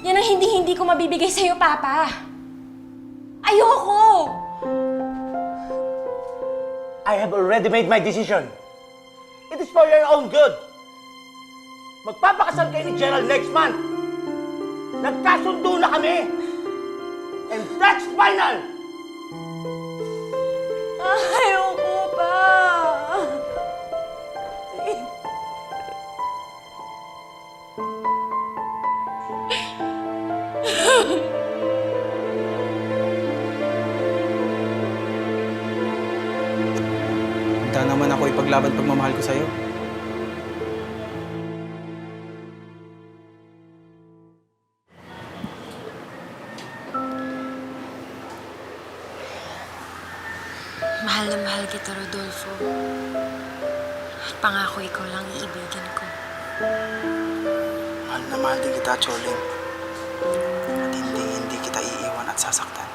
Yan ang hindi ko mabibigay sa'yo, Papa. Ayoko! I have already made my decision. It is for your own good. Magpapakasal kayo ni Gerald next month. Nagkasundo na kami. And that's final! Ayoko pa! Handa naman ako ipaglaban pagmamahal ko sa'yo. Mahal na mahal kita, Rodolfo. At pangako ikaw lang iibigin ko. Mahal na mahal din kita, Choling. At hindi kita iiwan at sasaktan.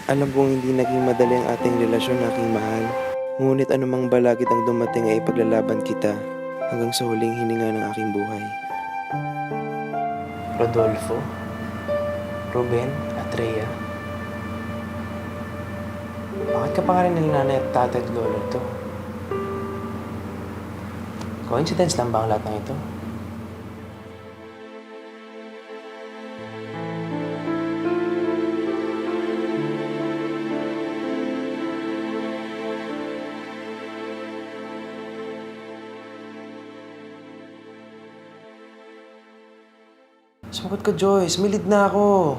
Alam kong hindi naging madali ang ating relasyon, aking mahal. Ngunit anumang balakid ang dumating ay ipaglalaban kita hanggang sa huling hininga ng aking buhay. Rodolfo, Ruben at Rhea, bakit ka pa nga rin ng nanay at tatay at lolo to? Coincidence lang ba ang lahat ng ito? Sumagot ka, Joyce. May lead na ako.